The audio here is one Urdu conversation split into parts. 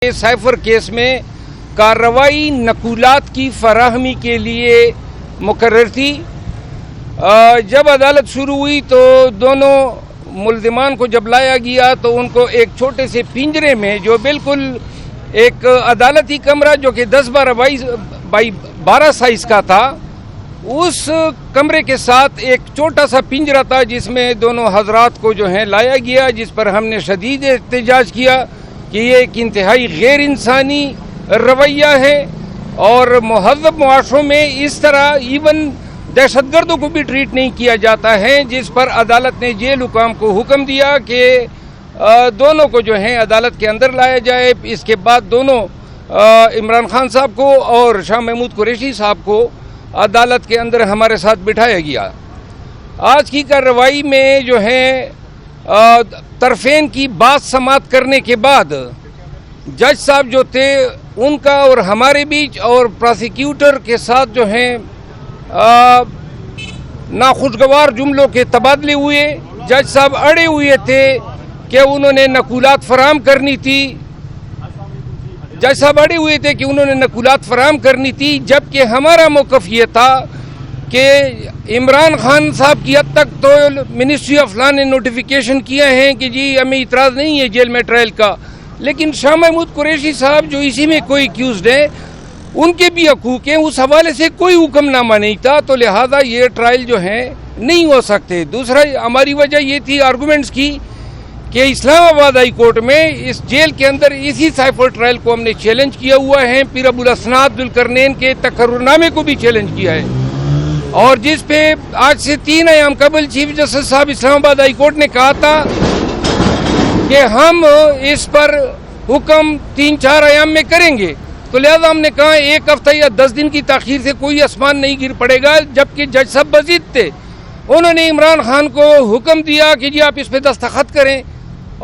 سائفر کیس میں کارروائی نقولات کی فراہمی کے لیے مقرر تھی۔ جب عدالت شروع ہوئی تو دونوں ملزمان کو جب لایا گیا تو ان کو ایک چھوٹے سے پنجرے میں، جو بالکل ایک عدالتی کمرہ جو کہ 10x12 سائز کا تھا، اس کمرے کے ساتھ ایک چھوٹا سا پنجرہ تھا جس میں دونوں حضرات کو جو ہے لایا گیا، جس پر ہم نے شدید احتجاج کیا کہ یہ ایک انتہائی غیر انسانی رویہ ہے، اور مہذب معاشروں میں اس طرح ایون دہشت گردوں کو بھی ٹریٹ نہیں کیا جاتا ہے، جس پر عدالت نے جیل حکام کو حکم دیا کہ دونوں کو جو ہے عدالت کے اندر لایا جائے۔ اس کے بعد دونوں عمران خان صاحب کو اور شاہ محمود قریشی صاحب کو عدالت کے اندر ہمارے ساتھ بٹھایا گیا۔ آج کی کارروائی میں جو ہے طرفین کی بات سماعت کرنے کے بعد جج صاحب جو تھے ان کا اور ہمارے بیچ اور پراسیکیوٹر کے ساتھ جو ہیں ناخوشگوار جملوں کے تبادلے ہوئے۔ جج صاحب اڑے ہوئے تھے کہ انہوں نے نقولات فراہم کرنی تھی، جبکہ ہمارا موقف یہ تھا کہ عمران خان صاحب کی حد تک تو منسٹری آف لا نے نوٹیفیکیشن کیا ہے کہ جی ہمیں اعتراض نہیں ہے جیل میں ٹرائل کا، لیکن شاہ محمود قریشی صاحب جو اسی میں کوئی ایکیوزڈ ہیں ان کے بھی حقوق ہیں، اس حوالے سے کوئی حکم نامہ نہیں تھا، تو لہذا یہ ٹرائل جو ہیں نہیں ہو سکتے۔ دوسرا ہماری وجہ یہ تھی آرگومنٹس کی کہ اسلام آباد ہائی کورٹ میں اس جیل کے اندر اسی سائفر ٹرائل کو ہم نے چیلنج کیا ہوا ہے، پیر ابو الاسناد ذوالقرنین کے تقررنامے کو بھی چیلنج کیا ہے، اور جس پہ آج سے 3 ایام قبل چیف جسٹس صاحب اسلام آباد ہائی کورٹ نے کہا تھا کہ ہم اس پر حکم 3-4 ایام میں کریں گے، تو لہذا ہم نے کہا 1 ہفتہ یا 10 دن کی تاخیر سے کوئی آسمان نہیں گر پڑے گا، جبکہ جج صاحب مزید تھے۔ انہوں نے عمران خان کو حکم دیا کہ جی آپ اس پہ دستخط کریں،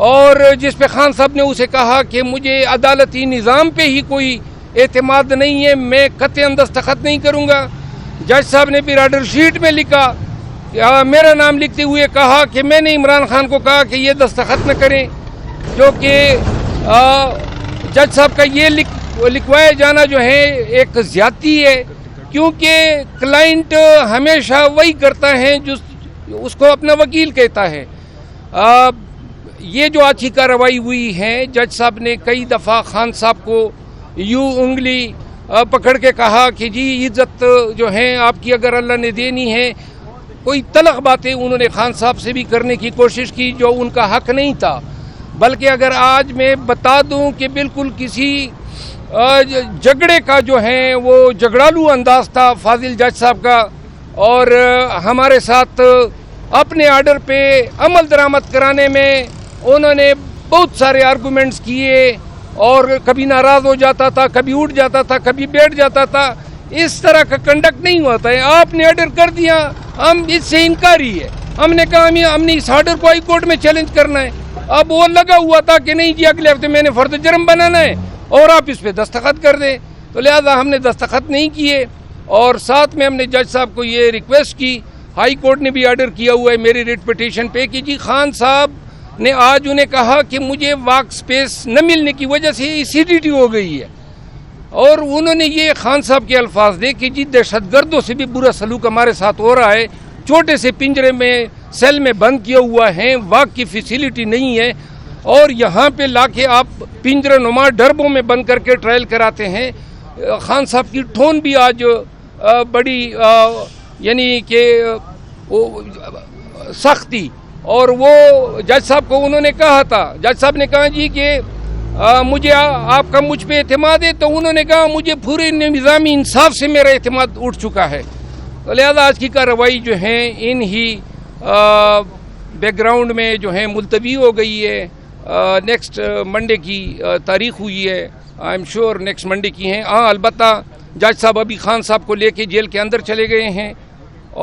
اور جس پہ خان صاحب نے اسے کہا کہ مجھے عدالتی نظام پہ ہی کوئی اعتماد نہیں ہے، میں قطعاً دستخط نہیں کروں گا۔ جج صاحب نے پھر آرڈر شیٹ میں لکھا، میرا نام لکھتے ہوئے کہا کہ میں نے عمران خان کو کہا کہ یہ دستخط نہ کریں، جو کہ جج صاحب کا یہ لکھوایا جانا جو ہے ایک زیادتی ہے، کیونکہ کلائنٹ ہمیشہ وہی کرتا ہے جو اس کو اپنا وکیل کہتا ہے۔ یہ جو آج کی کارروائی ہوئی ہے، جج صاحب نے کئی دفعہ خان صاحب کو یوں انگلی پکڑ کے کہا کہ جی عزت جو ہے آپ کی اگر اللہ نے دینی ہے، کوئی تلخ باتیں انہوں نے خان صاحب سے بھی کرنے کی کوشش کی جو ان کا حق نہیں تھا، بلکہ اگر آج میں بتا دوں کہ بالکل کسی جھگڑے کا جو ہے وہ جھگڑالو انداز تھا فاضل جج صاحب کا، اور ہمارے ساتھ اپنے آرڈر پہ عمل درآمد کرانے میں انہوں نے بہت سارے آرگومنٹس کیے، اور کبھی ناراض ہو جاتا تھا، کبھی اٹھ جاتا تھا، کبھی بیٹھ جاتا تھا۔ اس طرح کا کنڈکٹ نہیں ہوتا ہے، آپ نے آرڈر کر دیا، ہم اس سے انکاری ہے، ہم نے کہا ہم نے اس آرڈر کو ہائی کورٹ میں چیلنج کرنا ہے۔ اب وہ لگا ہوا تھا کہ نہیں جی اگلے ہفتے میں نے فرد جرم بنانا ہے اور آپ اس پہ دستخط کر دیں، تو لہذا ہم نے دستخط نہیں کیے، اور ساتھ میں ہم نے جج صاحب کو یہ ریکویسٹ کی، ہائی کورٹ نے بھی آرڈر کیا ہوا ہے میری ریٹ پٹیشن پہ کہ جی خان صاحب نے آج انہیں کہا کہ مجھے واک سپیس نہ ملنے کی وجہ سے ایسیڈیٹی ہو گئی ہے، اور انہوں نے یہ خان صاحب کے الفاظ دے کہ جی دہشت گردوں سے بھی برا سلوک ہمارے ساتھ ہو رہا ہے، چھوٹے سے پنجرے میں سیل میں بند کیا ہوا ہے، واک کی فیسیلیٹی نہیں ہے، اور یہاں پہ لا کے آپ پنجرہ نما ڈربوں میں بند کر کے ٹرائل کراتے ہیں۔ خان صاحب کی ٹون بھی آج بڑی یعنی کہ سخت تھی، اور وہ جج صاحب کو انہوں نے کہا تھا، جج صاحب نے کہا جی کہ مجھے آپ کا مجھ پہ اعتماد ہے، تو انہوں نے کہا مجھے پورے نظامی انصاف سے میرا اعتماد اٹھ چکا ہے، تو لہذا آج کی کارروائی جو ہے ان ہی بیک گراؤنڈ میں جو ہے ملتوی ہو گئی ہے۔ نیکسٹ منڈے کی تاریخ ہوئی ہے، I am sure next Monday کی ہیں۔ البتہ جج صاحب ابھی خان صاحب کو لے کے جیل کے اندر چلے گئے ہیں،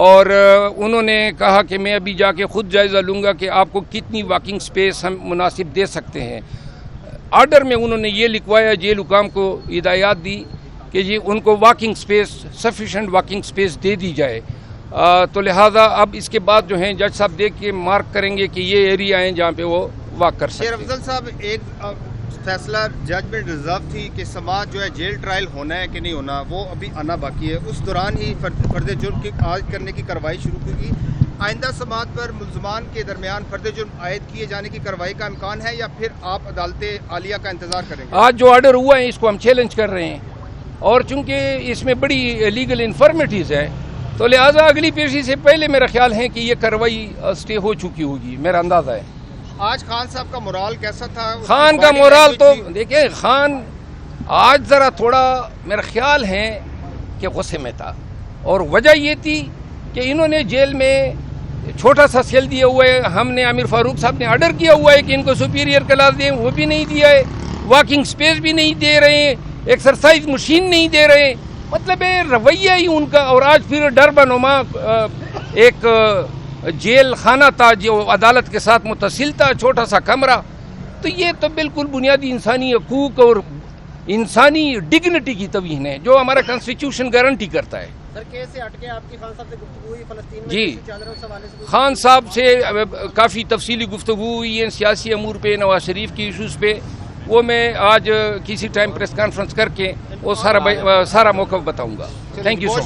اور انہوں نے کہا کہ میں ابھی جا کے خود جائزہ لوں گا کہ آپ کو کتنی واکنگ سپیس ہم مناسب دے سکتے ہیں۔ آرڈر میں انہوں نے یہ لکھوایا، جیل حکام کو ہدایات دی کہ جی ان کو walking space sufficient walking space دے دی جائے، تو لہٰذا اب اس کے بعد جو ہیں جج صاحب دیکھ کے مارک کریں گے کہ یہ ایریا ہیں جہاں پہ وہ واک کر سکتے ہیں۔ شیر افضل صاحب، ایک فیصلہ ججمنٹ ریزرو تھی کہ سماعت جو ہے جیل ٹرائل ہونا ہے کہ نہیں ہونا وہ ابھی آنا باقی ہے. اس دوران ہی فرد جرم کی عائد کرنے کی کارروائی شروع ہوگی. آئندہ سماعت پر ملزمان کے درمیان فرد جرم عائد کیے جانے کی کارروائی کا امکان ہے یا پھر آپ عدالت عالیہ کا انتظار کریں گے؟ آج جو آرڈر ہوا ہے اس کو ہم چیلنج کر رہے ہیں اور چونکہ اس میں بڑی لیگل انفارمیٹیز ہے تو لہٰذا اگلی پیشی سے پہلے میرا خیال ہے کہ یہ کارروائی اسٹے ہو چکی ہوگی، میرا اندازہ ہے. آج خان صاحب کا مورال کیسا تھا؟ خان کا مورال تو دیکھیں، خان آج ذرا تھوڑا میرا خیال ہے کہ غصے میں تھا اور وجہ یہ تھی کہ انہوں نے جیل میں چھوٹا سا سیل دیا ہوا ہے. ہم نے عامر فاروق صاحب نے آرڈر کیا ہوا ہے کہ ان کو سپیریئر کلاس دیں، وہ بھی نہیں دیا ہے. واکنگ سپیس بھی نہیں دے رہے ہیں، ایکسرسائز مشین نہیں دے رہے ہیں. مطلب ہے رویہ ہی ان کا. اور آج پھر ڈر بنما ایک جیل خانہ تھا جو عدالت کے ساتھ متصل تھا، چھوٹا سا کمرہ. تو یہ تو بالکل بنیادی انسانی حقوق اور انسانی ڈگنیٹی کی توہین ہے جو ہمارا کانسٹیٹیوشن گارنٹی کرتا ہے. سر کیس سے ہٹ کے آپ کی خان صاحب سے گفتگو ہوئی فلسطین میں جی چل رہے اس حوالے سے؟ خان صاحب سے کافی تفصیلی گفتگو ہوئی ہے سیاسی امور پہ، نواز شریف کی ایشوز پہ. وہ میں آج کسی ٹائم پریس کانفرنس کر کے وہ سارا موقف بتاؤں گا. Thank you so much.